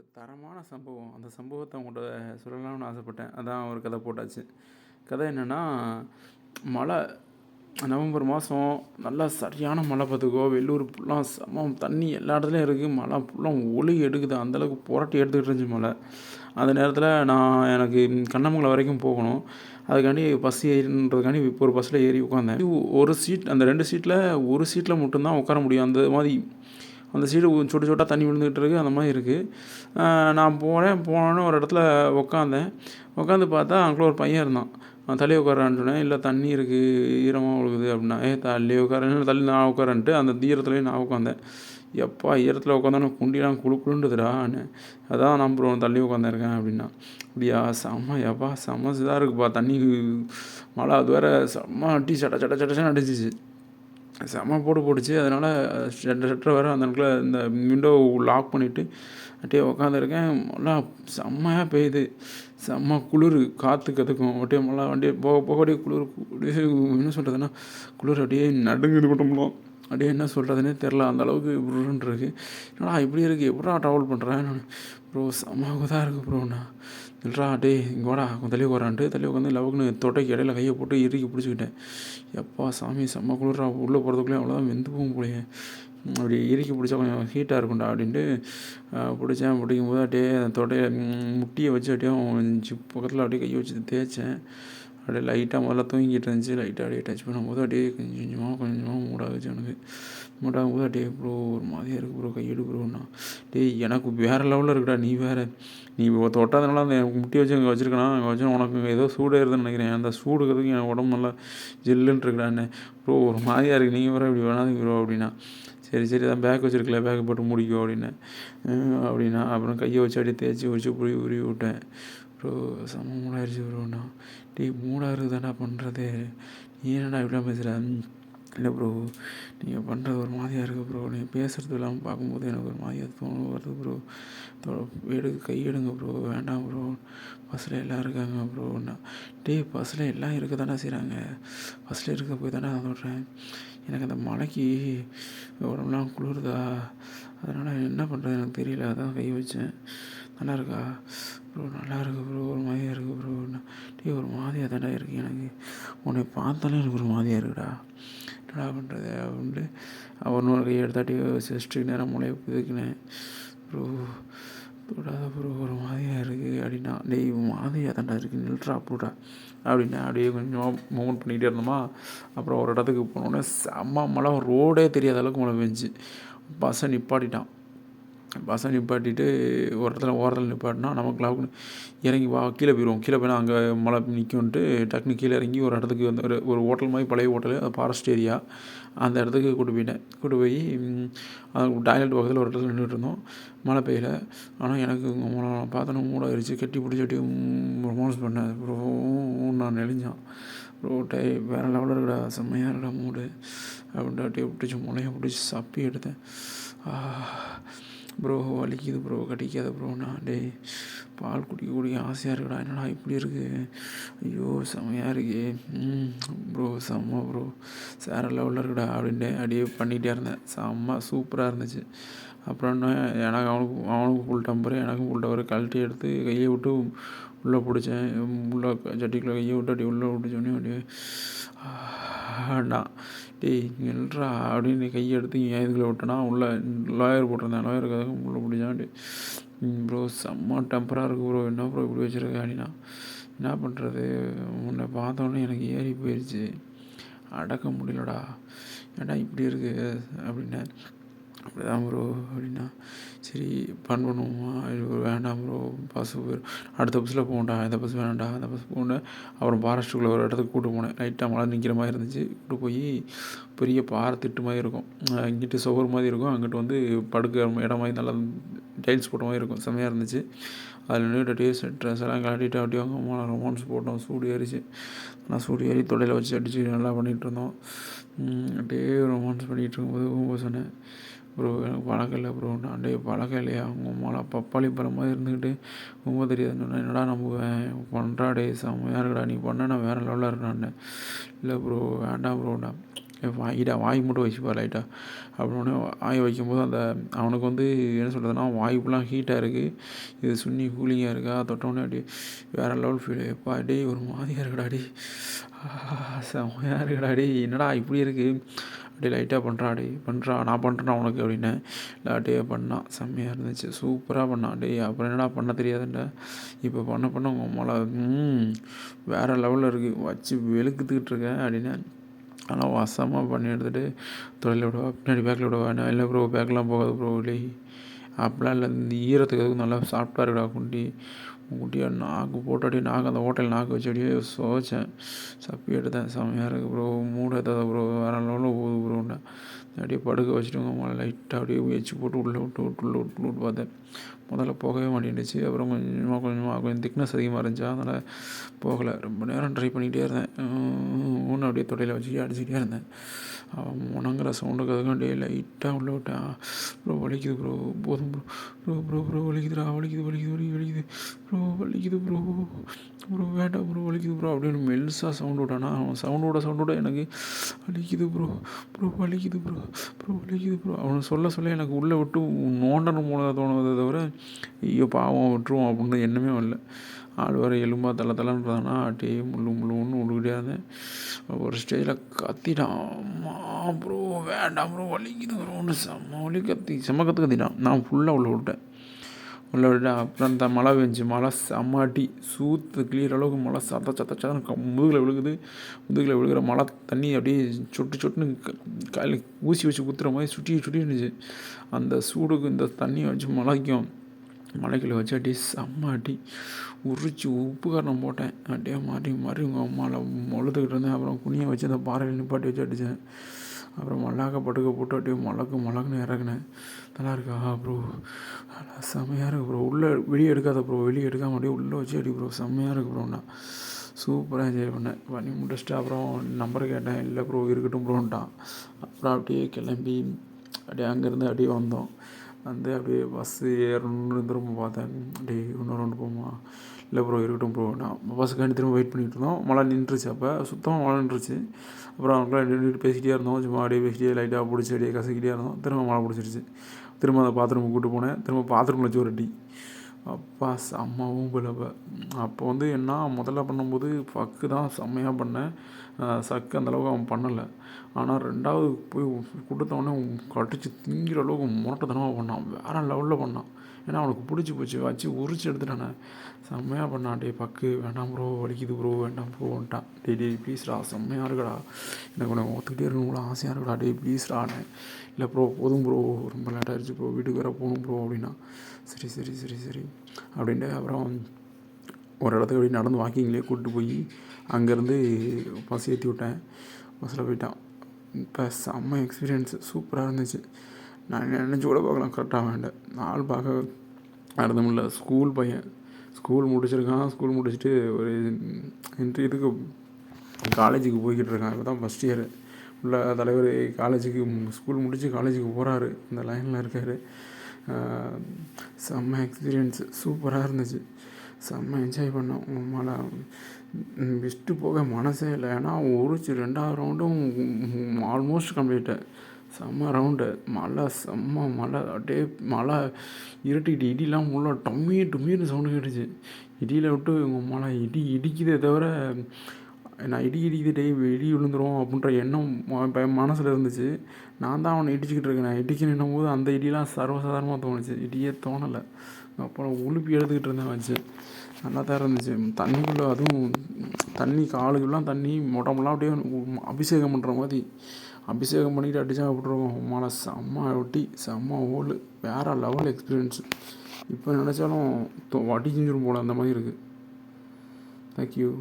ஒரு தரமான சம்பவம். அந்த சம்பவத்த உங்கள்ட்ட சொல்லலாம்னு ஆசைப்பட்டேன். அதான் ஒரு கதை போட்டாச்சு. கதை என்னன்னா, மழை நவம்பர் மாதம் நல்லா சரியான மழை பார்த்துக்கோ. வெள்ளூர் ஃபுல்லாக செம்ம தண்ணி எல்லா இடத்துலையும் இருக்குது. மழை ஃபுல்லாக ஒழுகி எடுக்குது. அந்தளவுக்கு புரட்டி எடுத்துக்கிட்டு இருந்துச்சு மழை. அந்த நேரத்தில் எனக்கு கண்ணமங்கலம் வரைக்கும் போகணும். அதுக்காண்டி பஸ் ஏறின்றதுக்காண்டி இப்போ ஒரு பஸ்ஸில் ஏறி உட்காந்தேன். ஒரு சீட், அந்த 2 சீட்டில் ஒரு சீட்டில் மட்டும்தான் உட்கார முடியும். அந்த மாதிரி அந்த சீடு சொட்டு சொட்டாக தண்ணி விழுந்துக்கிட்டு இருக்குது. அந்த மாதிரி இருக்குது. நான் போனோன்னே ஒரு இடத்துல உட்காந்தேன். உட்காந்து பார்த்தா அங்கே ஒரு பையன் இருந்தான். தள்ளி உட்காரான்னு சொன்னேன். இல்லை தண்ணி இருக்குது, ஈரமாக விழுகுது அப்படின்னா. தள்ளி உட்காரன்னு தள்ளி நான் உட்காரன்ட்டு அந்த ஈரத்துலேயே நான் உட்காந்தேன். எப்பா ஈரத்தில் உட்காந்தானே குண்டிலாம் குழுக்குழுண்டுதுடான்னு. அதான் நான் ப்ரோ தள்ளி உட்காந்துருக்கேன் அப்படின்னா. அப்படியா செம்ம எப்பா செம்ம இதாக இருக்குப்பா தண்ணி மழை அது வேறு செம்ம அடி சட சட சடச்சுன்னு அடிச்சிச்சு. செம்ம போட்டுச்சு. அதனால் ஷட்டரை வேறு அந்த இடத்துல இந்த விண்டோ லாக் பண்ணிவிட்டு அப்படியே உக்காந்துருக்கேன். மழை செம்மையாக பெய்யுது. செம்ம குளிர், காற்றுக்கு அதுக்கும் அப்படியே மழை அப்படியே போக போக அப்படியே குளிர் அப்படியே என்ன சொல்கிறதுன்னா குளிர் அப்படியே நடுங்குது உடம்புலாம். அப்படியே என்ன சொல்கிறதுனே தெரில. அந்தளவுக்கு புருன்னு இருக்குது. என்னடா இப்படி இருக்குது, எப்படா ட்ராவல் பண்ணுறேன் நான். ப்ரோ செம்ம இதாக இருக்குது ப்ரோண்ணா. இல்லைடா டே இங்கே வாடா தள்ளி உட்காரான்ட்டு தள்ளி உட்காந்து லவுக்குன்னு தொட்டைக்கு இடையில கையை போட்டு இறுக்கி பிடிச்சிக்கிட்டேன். எப்பா சாமி செம்ம குளிர்றா, உள்ளே போகிறதுக்குள்ளே அவ்வளோதான் வெந்து போகும் போலையே. அப்படி இறுக்கி பிடிச்சா கொஞ்சம் ஹீட்டாக இருக்கும்டா அப்படின்ட்டு பிடிக்கும் போது அப்படியே தொடையை முட்டியை வச்சு அப்படியே பக்கத்தில் அப்படியே கையை வச்சு தேய்ச்சேன். அப்படியே லைட்டாக முதல்ல தூங்கிட்டு இருந்துச்சு. லைட்டாக அப்படியே டச் பண்ணும்போது அப்படியே கொஞ்சமாக மூடாகுச்சு. எனக்கு மூடாகும் போது அப்படியே ப்ரோ ஒரு மாதிரியாக இருக்குது ப்ரோ, கையெடு ப்ரோண்ணா. எனக்கு வேறு லெவலில் இருக்குடா. நீ வேறு நீ தொட்டாதனால அந்த முட்டி வச்சு அங்கே வச்சுருக்கேனா, அங்கே வச்சு உனக்கு ஏதோ சூடு ஏறுதுன்னு நினைக்கிறேன். அந்த சூடுக்கிறதுக்கு என் உடம்பு நல்லா ஜில்லுன்னு இருக்குடான்னு. ப்ரோ ஒரு மாதிரியாக இருக்குது, நீங்கள் வேறு இப்படி வேணாதீங்க ப்ரோ அப்படின்னா. சரி தான் பேக் வச்சுருக்கல, பேக்கை போட்டு முடிக்கோ அப்படின்னா அப்புறம் கையை வச்சு அப்படியே தேய்ச்சி வச்சு உருவி விட்டேன். ப்ரோ செம்ம மூடாயிருச்சு ப்ரோண்ணா. மூடாக இருக்குதாண்டா பண்ணுறது, நீ என்னடா இப்படிலாம் பேசுகிற. இல்லை ப்ரோ நீங்கள் பண்ணுறது ஒரு மாதிரியாக இருக்குது ப்ரோ, நீங்கள் பேசுகிறது இல்லாமல் பார்க்கும்போது எனக்கு ஒரு மாதிரியாக வருது ப்ரோ. கை எடுங்க ப்ரோ, வேண்டாம் ப்ரோ, பஸ்ஸில் எல்லாம் இருக்காங்க ப்ரோண்ணா. பஸ்ஸில் எல்லாம் இருக்க தானே செய்கிறாங்க, பஸ்ஸில் இருக்க போய் தானே நான் சொல்கிறேன். எனக்கு அந்த மழைக்கு உடம்புலாம் குளிருதா, அதனால் என்ன பண்ணுறது எனக்கு தெரியல, அதான் கை வச்சேன். நல்லா இருக்கா ப்ரோ, நல்லா இருக்குது ப்ரோ, ஒரு மாதிரியாக இருக்குது ப்ரோண்ணா. ஒரு மாதிரியாக தானே இருக்குது எனக்கு, உன்னை பார்த்தாலே எனக்கு ஒரு மாதிரியாக இருக்குடா, என்னடா பண்ணுறது அப்படின்ட்டு அவனோட கையை எடுத்தாட்டி செஸ்ட்டுக்கு நேரம் மூளையை புதுக்கினேன். ப்ரோ தொடாத ப்ரோ ஒரு மாதிரியாக இருக்குது அப்படின்னா. மாதிரியாக தாண்டா இருக்குது, நில்ட்ரா போட்டா அப்படின்னா. அப்படியே கொஞ்சம் மூவ்மெண்ட் பண்ணிக்கிட்டே இருந்தோமா. அப்புறம் ஒரு இடத்துக்கு போனோடனே செம்ம மழை, ரோடே தெரியாத அளவுக்கு மழை பெஞ்சிச்சு. பஸ்ஸை நிப்பாட்டிட்டு ஒரு இடத்துல ஓரத்தில் நிப்பாட்டினா நமக்கு லாக்குன்னு இறங்கி வா கீழே போயிடுவோம். கீழே போனால் அங்கே மழை நிற்கும்ன்ட்டு டக்குனு கீழே இறங்கி ஒரு இடத்துக்கு வந்து ஒரு ஹோட்டல் மாதிரி, பழைய ஹோட்டலு, அது ஃபாரஸ்ட் ஏரியா. அந்த இடத்துக்கு கூட்டு போய் டாய்லெட் பக்கத்தில் ஒரு இடத்துல நின்றுட்டு இருந்தோம். மழை பெய்யல. ஆனால் எனக்கு பார்த்தோன்னா மூடாயிருச்சு. கட்டி பிடிச்சி அப்படியே ரொமான்ஸ் பண்ணேன் ப்ரோ. நான் நெளிஞ்சான் ப்ரோ. வேறு லெவலில் இருக்குடா, செம்மையாக இருக்கா மூடு அப்படின்ட்டு அப்படியே பிடிச்சி முளைய பிடிச்சி சப்பி எடுத்தேன். ப்ரோ வலிக்குது ப்ரோ, கடிக்காத ப்ரோண்ணா. பால் குடிக்க ஆசையாக இருக்குடா, என்னடா இப்படி இருக்குது, ஐயோ செம்மையாக இருக்கே ப்ரோ, செம்ம ப்ரோ, வேறு லெவலில் இருக்குடா அப்படின்ட்டு அப்படியே பண்ணிகிட்டே இருந்தேன். செம்ம சூப்பராக இருந்துச்சு. அப்புறம் என்ன, அவனுக்கு ஃபுல் டம்பரு, எனக்கும் ஃபுல் டம்பரு. கழட்டி எடுத்து கையை விட்டு உள்ளே பிடிச்சேன். உள்ளே சட்டிக்குள்ளே கையை விட்டு அப்படியே உள்ளே பிடிச்சோன்னே அப்படியே அண்ணா நில்றா அப்படின்னு கையை எடுத்து என் இதுக்குள்ளே விட்டேன்னா உள்ளே லாயர் போட்டிருந்தேன். லாயருக்காக உள்ளே பிடிச்சான். ப்ரோ செம்ம டெம்பராக இருக்குது ப்ரோ, என்ன ப்ரோ இப்படி வச்சுருக்க அப்படின்னா. என்ன பண்ணுறது, உன்னை பார்த்தோன்னே எனக்கு ஏறி போயிடுச்சு, அடக்க முடியலடா, ஏன்டா இப்படி இருக்குது அப்படின்னேன். அப்படி தான் ப்ரோ அப்படின்னா. சரி பண்ணுவோமா, வேண்டாம் ப்ரோ, பஸ்ஸு போயிடும், அடுத்த பஸ்ஸில் போகண்டா, இந்த பஸ் வேண்டாம்டா, அந்த பஸ் போகணும். அப்புறம் ஃபாரஸ்ட்டுக்குள்ளே ஒரு இடத்துக்கு கூப்பிட்டு போனேன். லைட்டாக மழை நிற்கிற மாதிரி இருந்துச்சு. கூப்பிட்டு போய் பெரிய பாறை திட்டு மாதிரி இருக்கும், இங்கிட்டு சுவர் மாதிரி இருக்கும், அங்கிட்டு வந்து படுக்க இடம் மாதிரி நல்லா டைல்ஸ் போட்ட மாதிரி இருக்கும். செம்மையாக இருந்துச்சு. அதில் நின்றுட்டு அப்படியே ட்ரெஸ் எல்லாம் கட்டிட்டு அப்படியே அவங்க ரொமான்ஸ் போட்டோம். சூடு ஏறிச்சு. ஆனால் சூடு ஏறி தொடையில் வச்சு அடித்து நல்லா பண்ணிகிட்டு இருந்தோம். அப்படியே ரொமான்ஸ் பண்ணிகிட்டு இருக்கும்போது சொன்னேன், ப்ரோ எனக்கு பழக்கம் இல்லை ப்ரோ. நான் பழக்கம் இல்லையா, அவங்க மழை பப்பாளி பழம் மாதிரி இருந்துக்கிட்டு ரொம்ப தெரியாதுன்னு சொன்னேன். என்னடா நம்புவேன், பண்ணுறா செம்மையாக இருக்குடா, நீ பண்ண நான் வேறு லெவலில் இருக்கிறான்னு. இல்லை ப்ரோ வேண்டாம் ப்ரோண்ணா. வாயிடா வாய் மட்டும் வச்சுப்பா லைட்டாக அப்படின்னோடனே வாய் வைக்கும்போது அந்த அவனுக்கு வந்து என்ன சொல்கிறதுனா வாய் ஃபுல்லாக ஹீட்டாக இருக்குது, இது சுன்னி கூலிங்காக இருக்கா. தொட்டோடனே அப்படியே வேறு லெவல் ஃபீல். எப்பா டே ஒரு மாதிரியாக இருக்குடா டே, செம்மையாக இருக்குடா டே, என்னடா இப்படி இருக்குது அப்படியே லைட்டாக பண்ணுறா நான் பண்ணுறேன்னா உனக்கு அப்படின்னேன். இல்லாட்டே பண்ணான், செம்மையாக இருந்துச்சு, சூப்பராக பண்ணான். டே அப்புறம் என்னடா பண்ண தெரியாதுன்டா, இப்போ பண்ண உங்கள் அம்மாவில் வேறு லெவலில் இருக்குது, வச்சு வெளுத்துக்கிட்டு இருக்கேன் அப்படின்னு. ஆனால் வசமாக பண்ணி எடுத்துகிட்டு தொழில் விடுவா, பின்னாடி பேக்கில் விடுவா. நான் இல்லை ப்ரோ பேக்கெலாம் போகாது ப்ரோ இல்லை அப்படிலாம் இல்லை, இந்த ஈரத்துக்கு எதுவும் நல்லா சாஃப்டாக இருக்குடா குட்டியாக நாக்கு போட்டு அப்படியே நாக்கு அந்த ஹோட்டல் நாக்கு வச்சு அப்படியே சுவைச்சேன், சப்பி எடுத்தேன். செம்மையாக இருக்குது ப்ரோ, மூடு ஏதாவது ப்ரோ வேறு லெவலில் போகுது ப்ரோன்னு அப்படியே படுக்க வச்சுட்டு மேலே லைட்டாக அப்படியே வச்சு போட்டு உள்ளே விட்டு பார்த்தேன். முதல்ல போகவே மாட்டேன்டுச்சு. அப்புறம் கொஞ்சம் திக்னஸ் அதிகமாக இருந்துச்சு, அதனால் போகலை. ரொம்ப நேரம் ட்ரை பண்ணிகிட்டே இருந்தேன். ஒன்று அப்படியே தொடையில் வச்சுக்கிட்டே அடிச்சுக்கிட்டே இருந்தேன். முனங்கிற சவுண்டுக்கு அதுக்கும் அப்படியே லைட்டாக உள்ளே விட்டேன். ப்ரோ வலிக்குது ப்ரோ, போதும் ப்ரோ வலிக்குதுடா, வலிக்குது ப்ரோ வேண்டாம் ப்ரோ வலிக்குது ப்ரோ அப்படின்னு மெல்ஸாக சவுண்டு விட்டானா. அவன் சவுண்டோட எனக்கு வலிக்குது ப்ரோ அவனை சொல்ல எனக்கு உள்ளே விட்டு நோண்டணும் போல தோணுவதை தவிர ஐயோ பாவம் விட்டுருவோம் அப்படின்னு எண்ணமே வரல. ஆள் வர எலும்பா தள்ளன்றதானா அப்படியே முள்ளு விழுகிட்டே இருந்தேன். ஒரு ஸ்டேஜில் கத்திட்டான், அம்மா ப்ரோ வேண்டாம் ப்ரோ வலிக்குது ப்ரோன்னு செம்ம கத்திட்டான். நான் ஃபுல்லாக உள்ளே விட்டேன். அப்புறம் அந்த மழை பெஞ்சு மழை செம்மாட்டி சூத்து கிளியர் அளவுக்கு மழை சத்த முதுகில் விழுகிற மழை தண்ணி அப்படியே சொட்டுன்னு கையில் ஊசி வச்சு குத்துற மாதிரி சுட்டி இருந்துச்சு. அந்த சூடுக்கு இந்த தண்ணியை வச்சு மலைக்குள்ளே வச்சு அப்படியே செம்மாட்டி உரிச்சு உப்பு காரணம் போட்டேன். அப்படியே மாறி உங்கள் அம்மாவில் மொழுதுகிட்டு இருந்தேன். அப்புறம் குனியை வச்சு அந்த பாறையில் நிப்பாட்டி வச்சு அடித்தேன். அப்புறம் படுக்க போட்டு அப்படியே மலக்குன்னு இறக்குனேன். நல்லா இருக்கா ப்ரோ, செம்மையாக இருக்குது ப்ரோ, உள்ளே வெளியே எடுக்காத அப்படியே உள்ளே வச்சு அடி ப்ரோ, செம்மையாக இருக்குது ப்ரோண்ணா. சூப்பராக என்ஜாய் பண்ணி முடிச்சுட்டு அப்புறம் நம்பர் கேட்டேன். இல்லை ப்ரோ இருக்கட்டும் ப்ரோன்ட்டான். அப்புறம் அப்படியே கிளம்பி அப்படியே அங்கேருந்து அப்படியே வந்தோம். அப்படியே பஸ்ஸு ஏறணுன்னு திரும்ப பார்த்தேன். அப்படியே இன்னொரு ரவுண்டு போமா, இல்லை ப்ரோ இருக்கட்டும் ப்ரோ. நான் பஸ்ஸுக்காண்டி திரும்ப வெயிட் பண்ணிகிட்டு இருந்தோம். மழை நின்றுச்சு, அப்போ சுத்தமாக மழை நின்றுச்சு. அப்புறம் அவங்களாம் நின்றுட்டு பேசிக்கிட்டே இருந்தோம், சும்மா அப்படியே பேசிக்கிட்டே லைட்டாக பிடிச்சி அப்படியே கசக்கிட்டே இருந்தோம். திரும்ப மழை பிடிச்சிருச்சு. திரும்ப அந்த பாத்ரூமுக்கு கூப்பிட்டு போனேன். திரும்ப பாத்ரூமில் வச்சு ஒரு டீ, அப்பா செம்மவும் பிள்ளப்போ. அப்போ வந்து என்ன முதல்ல பண்ணும்போது பக்கு தான் செம்மையாக பண்ணேன், சக்கு அந்தளவுக்கு அவன் பண்ணலை. ஆனால் ரெண்டாவது போய் கொடுத்தவொடனே கடிச்சு திங்கிற அளவுக்கு முரட்டத்தனமாக பண்ணான், வேறு லெவலில் பண்ணான். ஏன்னா அவனுக்கு பிடிச்சி போச்சு, வச்சு உரிச்சு எடுத்துட்டானே, செம்மையாக பண்ணான். டே பக்கு வேண்டாம் ப்ரோ வலிக்குது ப்ரோ வேண்டாம் ப்ரோன்ட்டான். டே ப்ளீஸ்டா செம்மையாக இருக்குடா, எனக்கு உனக்கு ஒத்துக்கிட்டே இருக்கணும் ஆசையாக இருக்குடா, டே ப்ளீஸ்டானே. இல்லை ப்ரோ போதும் ப்ரோ ரொம்ப லேட் ஆகிடுச்சு ப்ரோ, வீட்டுக்கு வேறு போகணும் ப்ரோ அப்படின்னா. சரி அப்படின்ட்டு அப்புறம் ஒரு இடத்துக்கு அப்படி நடந்து வாக்கிங்லேயே கூப்பிட்டு போய் அங்கேருந்து பஸ் ஏற்றி விட்டேன். பஸ்ஸில் போயிட்டான். இப்போ செம்ம எக்ஸ்பீரியன்ஸு, சூப்பராக இருந்துச்சு. நான் நினச்சி கூட பார்க்கலாம், கரெக்டாக வேண்டாம் நாள் பார்க்க நடந்தமில்ல. ஸ்கூல் பையன் ஸ்கூல் முடிச்சிருக்கான், ஸ்கூல் முடிச்சுட்டு ஒரு இதுக்கு காலேஜுக்கு போய்கிட்டு இருக்கான். இப்போ தான் ஃபஸ்ட் இயரு உள்ள தலைவர் காலேஜுக்கு ஸ்கூல் முடித்து காலேஜுக்கு போகிறாரு, இந்த லைனில் இருக்கார். செம்ம எக்ஸ்பீரியன்ஸு, சூப்பராக இருந்துச்சு, செம்ம என்ஜாய் பண்ணோம். மழை பெஸ்ட்டு போக மனசே இல்லை. ஏன்னா உரிச்சு 2வது ரவுண்டும் ஆல்மோஸ்ட் கம்ப்ளீட்டு, செம்ம ரவுண்டு. செம்ம மழை அப்படியே மழை இருட்டிக்கிட்டு இடிலாம் உள்ள டொம்மின்னு சவுண்டு கேட்டுச்சு. இடியில் விட்டு உங்கள் மழை இடிக்குதே தவிர நான் இடிக்குது இடி விழுந்துடும் அப்படின்ற எண்ணம் மனசில் இருந்துச்சு. நான் தான் அவனை இடிச்சிக்கிட்டு இருக்கேன். நான் இடிக்கணும் போது அந்த இடிலாம் சர்வசாதாரணமாக தோணுச்சு, இடியே தோணலை. அப்புறம் உழுப்பி எடுத்துக்கிட்டு இருந்தேன் வச்சு, நல்லா தான் இருந்துச்சு. தண்ணிக்குள்ளே அதுவும் தண்ணி காலுக்குலாம் தண்ணி உடம்புலாம் அப்படியே அபிஷேகம் பண்ணுற மாதிரி அபிஷேகம் பண்ணிக்கிட்டு அடித்தா விட்ருவோம். மழை செம்ம ஒட்டி செம்ம ஓல், வேறு லெவல் எக்ஸ்பீரியன்ஸு. இப்போ நினச்சாலும் வட்டி செஞ்சிடும் போல் அந்த மாதிரி இருக்குது. தேங்க்யூ.